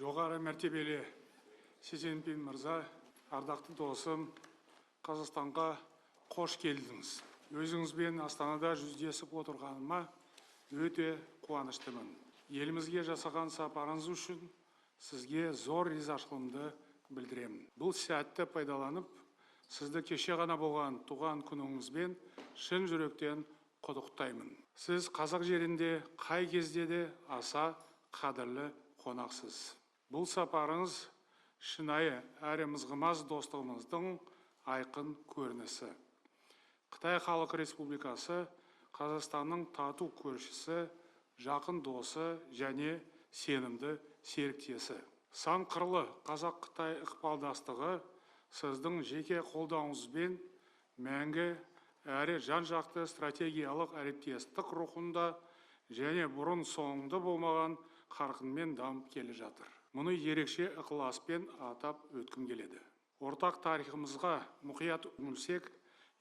Жоғары мәртебелі Си Цзиньпин мырза, ардақты досым, Қазақстанға қош келдіңіз. Өзіңізбен Астанада жүздесіп отырғаныма өте қуаныштымын. Елімізге жасаған сапарыңыз үшін сізге зор ризашылығымды білдіремін. Бұл сәтті пайдаланып, сізді кеше ғана болған туған күніңізбен шын жүректен құттықтаймын. Сіз қазақ жерінде қай кезде де аса қадірлі қонақсыз. Бұл сапарыңыз шынайы әрі мызғымас достығымыздың айқын көрінісі. Қытай Халық Республикасы Қазақстанның тату көршісі, жақын досы және сенімді серіктесі. Сан қырлы Қазақ-Қытай ықпалдастығы сіздің жеке қолдауыңызбен мәңгі әрі жан-жақты стратегиялық әріптестік рухында және бұрын соңды болмаған қарқынмен дамып келе жатыр. Мұны ерекше ықыласпен атап өткім келеді. Ортақ тарихымызға мұқият үңілсек,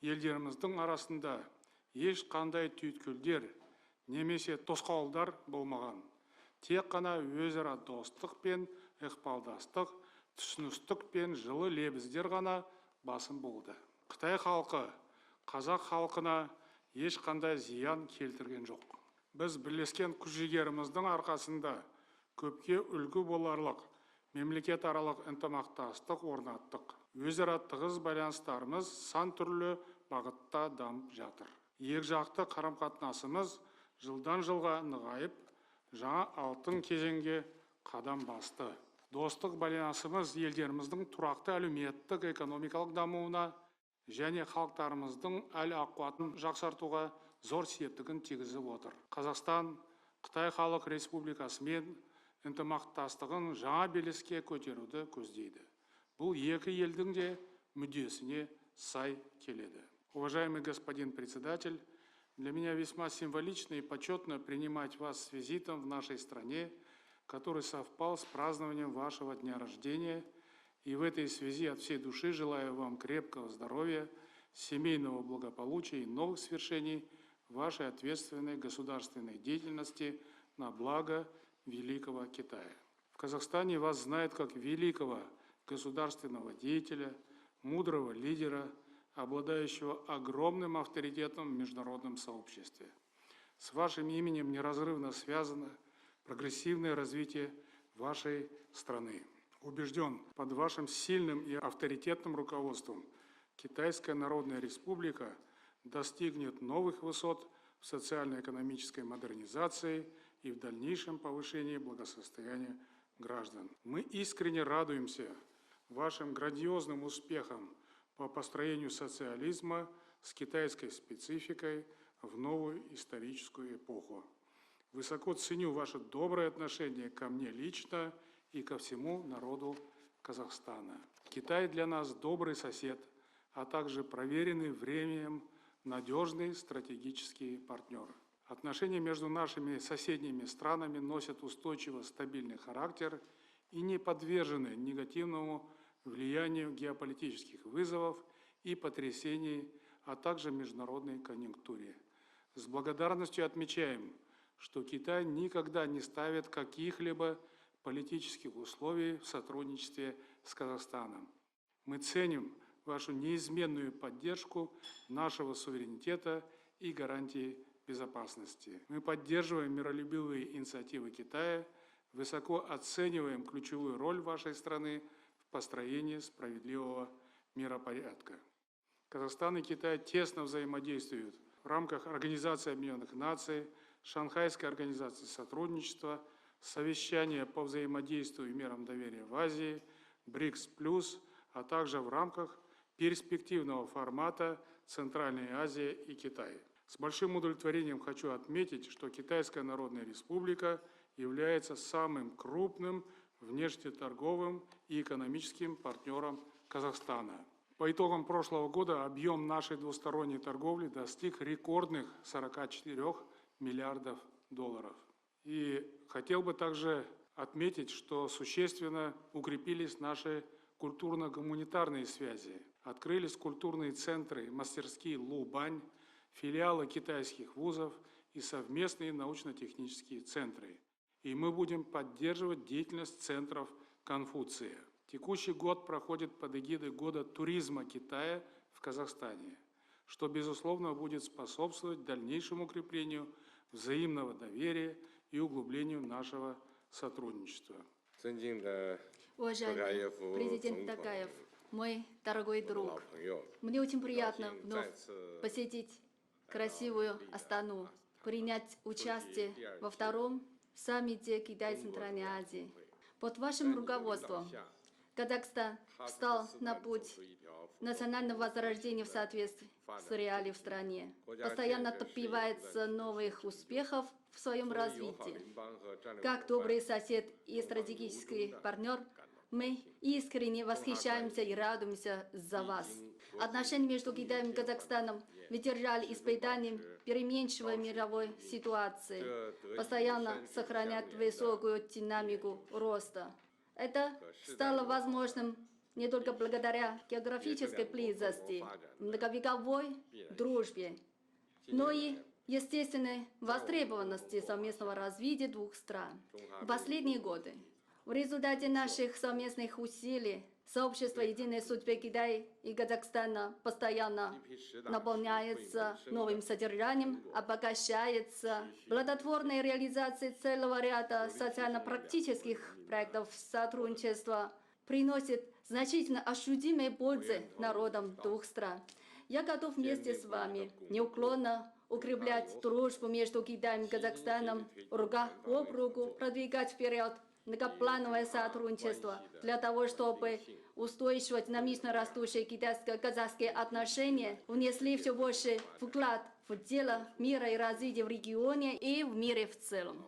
елдеріміздің арасында ешқандай түйткілдер немесе тосқауылдар болмаған. Тек қана өзара достық пен ықпалдастық, түсіністік пен жылы лебіздер ғана басым болды. Қытай халқы қазақ халқына ешқандай зиян келтірген жоқ. Біз бірлескен күш-жігеріміздің арқасында көпке үлгі боларлық мемлекет аралық ынтымақтастық орнаттық. Өзара тығыз байланыстарымыз сан түрлі бағытта дамып жатыр. Екіжақты қарым-қатынасымыз жылдан жылға нығайып, жаңа алтын кезеңге қадам басты. Достық байланысымыз елдеріміздің тұрақты әлеуметтік экономикалық дамуына және халықтарымыздың әл-ақуатын жақсартуға зор септігін тигізіп отыр. Қазақстан Қытай Халық Республикасымен ынтымақтастығын жаңа белеске көтеруді көздейді. Бұл екі елдің де мүддесіне сай келеді. Уважаемый господин председатель, для меня весьма символично и почетно принимать вас с визитом в нашей стране, который совпал с празднованием вашего дня рождения. И в этой связи от всей души желаю вам крепкого здоровья, семейного благополучия и новых свершений в вашей ответственной государственной деятельности на благо великого Китая. В Казахстане вас знают как великого государственного деятеля, мудрого лидера, обладающего огромным авторитетом в международном сообществе. С вашим именем неразрывно связано прогрессивное развитие вашей страны. Убежден, под вашим сильным и авторитетным руководством Китайская Народная Республика достигнет новых высот в социально-экономической модернизации и в дальнейшем повышении благосостояния граждан. Мы искренне радуемся вашим грандиозным успехам по построению социализма с китайской спецификой в новую историческую эпоху. Высоко ценю ваше доброе отношение ко мне лично и ко всему народу Казахстана. Китай для нас добрый сосед, а также проверенный временем надежный стратегический партнер. Отношения между нашими соседними странами носят устойчиво стабильный характер и не подвержены негативному влиянию геополитических вызовов и потрясений, а также международной конъюнктуре. С благодарностью отмечаем, что Китай никогда не ставит каких-либо политических условий в сотрудничестве с Казахстаном. Мы ценим вашу неизменную поддержку нашего суверенитета и гарантии безопасности. Мы поддерживаем миролюбивые инициативы Китая, высоко оцениваем ключевую роль вашей страны в построении справедливого миропорядка. Казахстан и Китай тесно взаимодействуют в рамках Организации Объединенных Наций, Шанхайской организации сотрудничества, совещания по взаимодействию и мерам доверия в Азии, БРИКС+, а также в рамках перспективного формата Центральной Азии и Китай. С большим удовлетворением хочу отметить, что Китайская Народная Республика является самым крупным внешнеторговым и экономическим партнером Казахстана. По итогам прошлого года объем нашей двусторонней торговли достиг рекордных 44 миллиардов долларов. И хотел бы также отметить, что существенно укрепились наши культурно-гуманитарные связи. Открылись культурные центры, мастерские Лубань, филиалы китайских вузов и совместные научно-технические центры. и мы будем поддерживать деятельность центров Конфуция. Текущий год проходит под эгидой Года туризма Китая в Казахстане, что, безусловно, будет способствовать дальнейшему укреплению взаимного доверия и углублению нашего сотрудничества. Уважаемый президент Токаев, мой дорогой друг, мне очень приятно вновь посетить красивую Астану, принять участие во втором саммите Китай-Центральной Азии. Под вашим руководством Казахстан встал на путь национального возрождения в соответствии с реалией в стране, постоянно добивается новых успехов в своем развитии. Как добрый сосед и стратегический партнер, мы искренне восхищаемся и радуемся за вас. Отношения между Китаем и Казахстаном выдержали испытанием переменчивой мировой ситуации, постоянно сохранять высокую динамику роста. Это стало возможным не только благодаря географической близости, многовековой дружбе, но и естественной востребованности совместного развития двух стран. В последние годы в результате наших совместных усилий сообщество единой судьбы Китая и Казахстана постоянно наполняется новым содержанием, обогащается плодотворной реализацией целого ряда социально-практических проектов сотрудничества, приносит значительно ощутимые пользы народам двух стран. Я готов вместе с вами неуклонно укреплять дружбу между Китаем и Казахстаном, рука об руку продвигать вперед многоплановое сотрудничество для того, чтобы устойчиво динамично растущие китайско-казахские отношения внесли все больше вклад в дело мира и развития в регионе и в мире в целом.